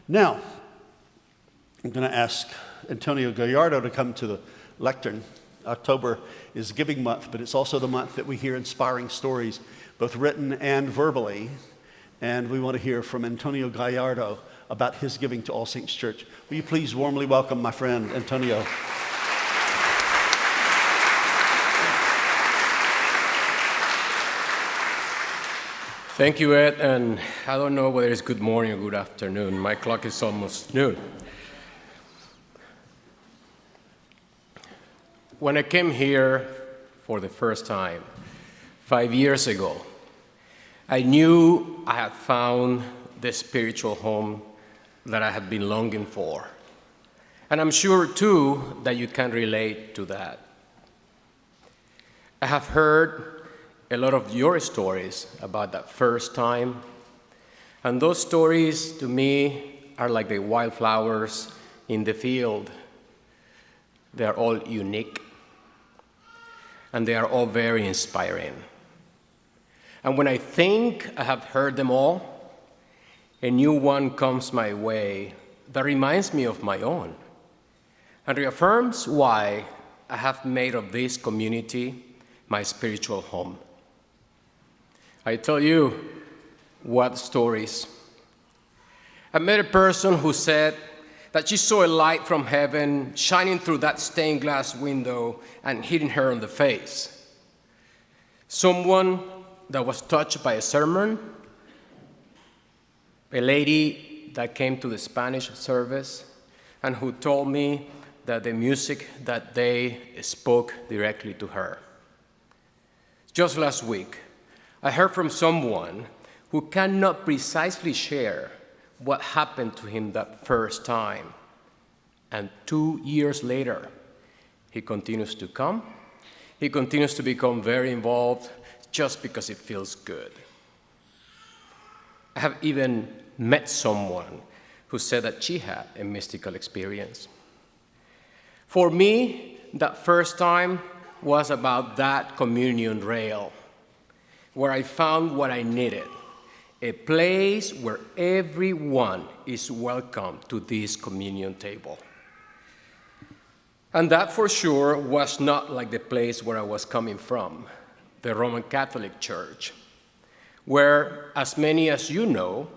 Now, I'm going to ask Antonio Gallardo to come to the lectern. October is Giving Month, but it's also the month that we hear inspiring stories, both written and verbally. And we want to hear from Antonio Gallardo about his giving to All Saints Church. Will you please warmly welcome my friend, Antonio? Thank you, Ed, and I don't know whether it's good morning or good afternoon. My clock is almost noon. When I came here for the first time 5 years ago, I knew I had found the spiritual home that I had been longing for. And I'm sure, too, that you can relate to that. I have heard a lot of your stories about that first time. And those stories, to me, are like the wildflowers in the field. They are all unique, and they are all very inspiring. And when I think I have heard them all, a new one comes my way that reminds me of my own and reaffirms why I have made of this community my spiritual home. I tell you what stories. I met a person who said that she saw a light from heaven shining through that stained glass window and hitting her on the face. Someone that was touched by a sermon, a lady that came to the Spanish service and who told me that the music that day spoke directly to her. Just last week, I heard from someone who cannot precisely share what happened to him that first time. And 2 years later, he continues to come. He continues to become very involved just because it feels good. I have even met someone who said that she had a mystical experience. For me, that first time was about that communion rail, where I found what I needed, a place where everyone is welcome to this communion table. And that for sure was not like the place where I was coming from, the Roman Catholic Church, where, as many as you know,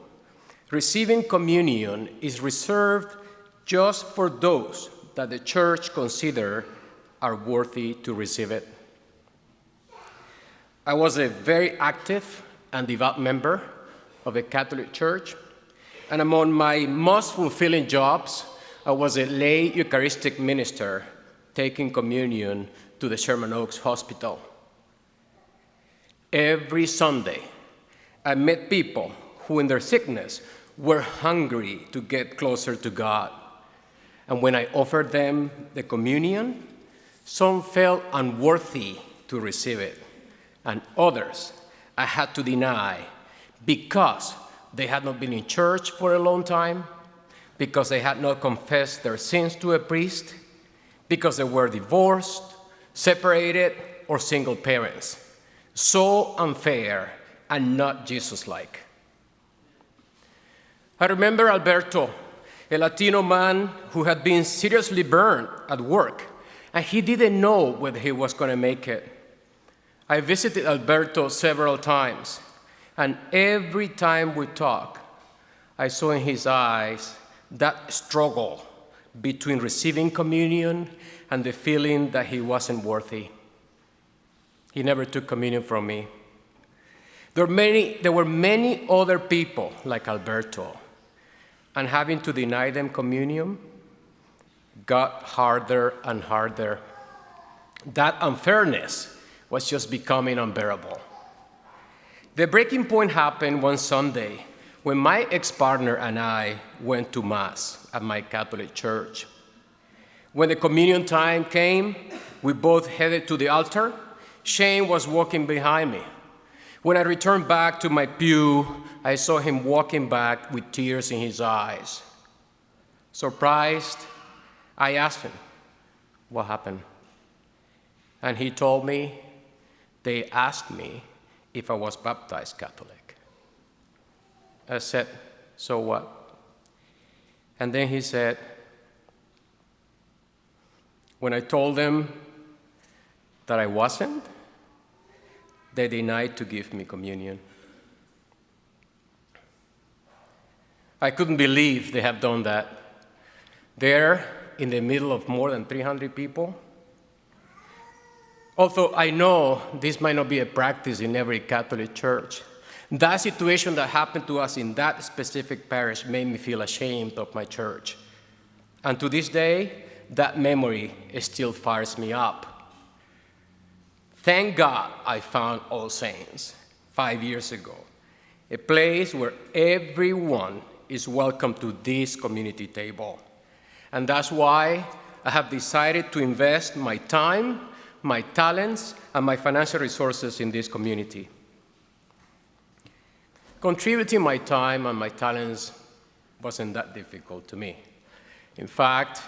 receiving communion is reserved just for those that the church consider are worthy to receive it. I was a very active and devout member of the Catholic Church, and among my most fulfilling jobs, I was a lay Eucharistic minister taking communion to the Sherman Oaks Hospital. Every Sunday, I met people who in their sickness were hungry to get closer to God. And when I offered them the communion, some felt unworthy to receive it. And others I had to deny because they had not been in church for a long time, because they had not confessed their sins to a priest, because they were divorced, separated, or single parents. So unfair and not Jesus-like. I remember Alberto, a Latino man who had been seriously burned at work, and he didn't know whether he was going to make it. I visited Alberto several times, and every time we talked, I saw in his eyes that struggle between receiving communion and the feeling that he wasn't worthy. He never took communion from me. There were many other people like Alberto, and having to deny them communion got harder and harder. That unfairness was just becoming unbearable. The breaking point happened one Sunday when my ex-partner and I went to Mass at my Catholic church. When the communion time came, we both headed to the altar. Shane was walking behind me. When I returned back to my pew, I saw him walking back with tears in his eyes. Surprised, I asked him, "What happened?" And he told me, they asked me if I was baptized Catholic. I said, "So what?" And then he said, when I told them that I wasn't, they denied to give me communion. I couldn't believe they have done that. There, in the middle of more than 300 people. Although I know this might not be a practice in every Catholic church, that situation that happened to us in that specific parish made me feel ashamed of my church. And to this day, that memory still fires me up. Thank God I found All Saints 5 years ago, a place where everyone is welcome to this community table. And that's why I have decided to invest my time, my talents, and my financial resources in this community. Contributing my time and my talents wasn't that difficult to me. In fact,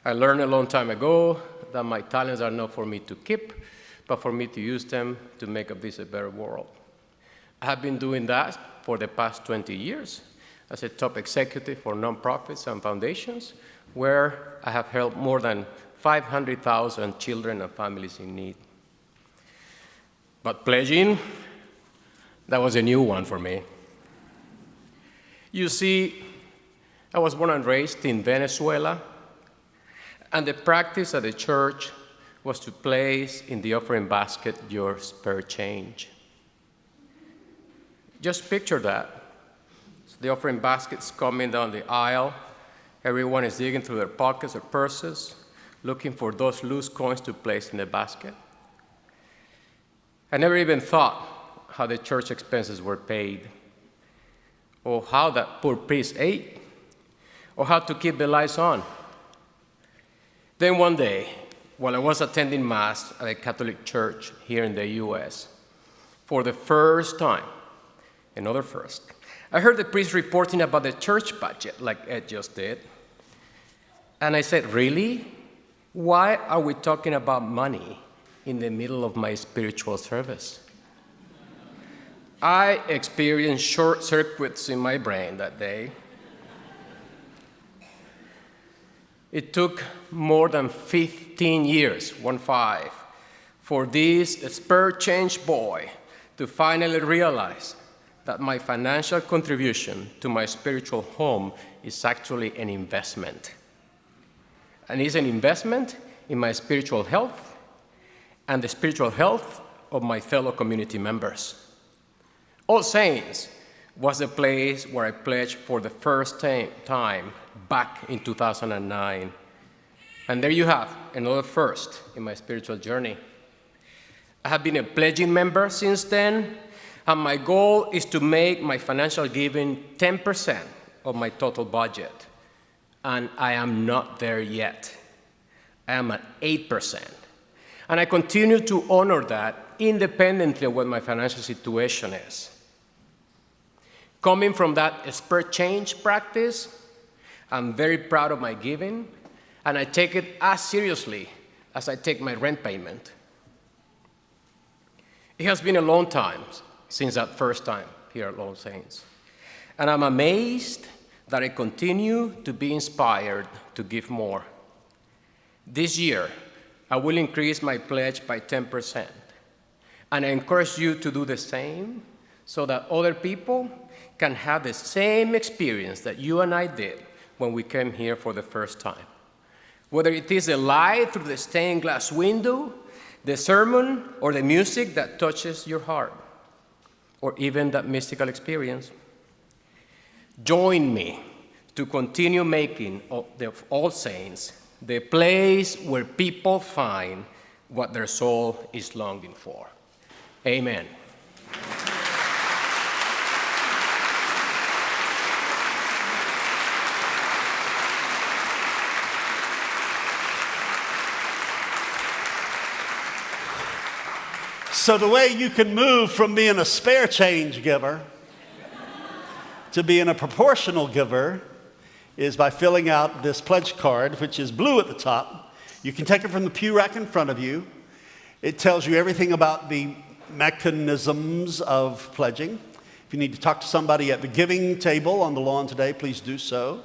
I learned a long time ago that my talents are not for me to keep, but for me to use them to make of this a better world. I have been doing that for the past 20 years as a top executive for nonprofits and foundations, where I have helped more than 500,000 children and families in need. But pledging, that was a new one for me. You see, I was born and raised in Venezuela, and the practice at the church was to place in the offering basket your spare change. Just picture that. So the offering basket's coming down the aisle. Everyone is digging through their pockets or purses, looking for those loose coins to place in the basket. I never even thought how the church expenses were paid, or how that poor priest ate, or how to keep the lights on. Then one day, while I was attending Mass at a Catholic church here in the US, for the first time, another first, I heard the priest reporting about the church budget, like Ed just did. And I said, really? Why are we talking about money in the middle of my spiritual service? I experienced short circuits in my brain that day. It took more than 15 years, 1-5, for this spare change boy to finally realize that my financial contribution to my spiritual home is actually an investment. And it's an investment in my spiritual health and the spiritual health of my fellow community members. All Saints was the place where I pledged for the first time back in 2009. And there you have another first in my spiritual journey. I have been a pledging member since then, and my goal is to make my financial giving 10% of my total budget. And I am not there yet. I am at 8%. And I continue to honor that independently of what my financial situation is. Coming from that spare change practice, I'm very proud of my giving, and I take it as seriously as I take my rent payment. It has been a long time since that first time here at All Saints, and I'm amazed that I continue to be inspired to give more. This year, I will increase my pledge by 10%, and I encourage you to do the same so that other people can have the same experience that you and I did when we came here for the first time. Whether it is the light through the stained glass window, the sermon, or the music that touches your heart, or even that mystical experience. Join me to continue making of All Saints the place where people find what their soul is longing for. Amen. So the way you can move from being a spare change giver to being a proportional giver is by filling out this pledge card, which is blue at the top. You can take it from the pew rack in front of you. It tells you everything about the mechanisms of pledging. If you need to talk to somebody at the giving table on the lawn today, please do so.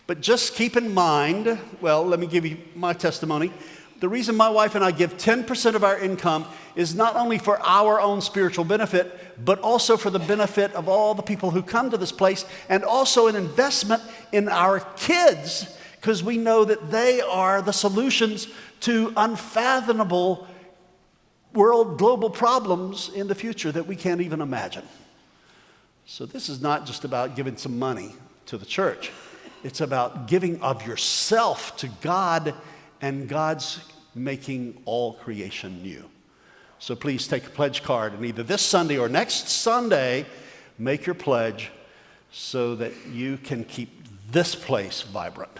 But just keep in mind, well, let me give you my testimony. The reason my wife and I give 10% of our income is not only for our own spiritual benefit, but also for the benefit of all the people who come to this place, and also an investment in our kids, because we know that they are the solutions to unfathomable global problems in the future that we can't even imagine. So this is not just about giving some money to the church. It's about giving of yourself to God, and God's making all creation new. So please take a pledge card, and either this Sunday or next Sunday, make your pledge so that you can keep this place vibrant.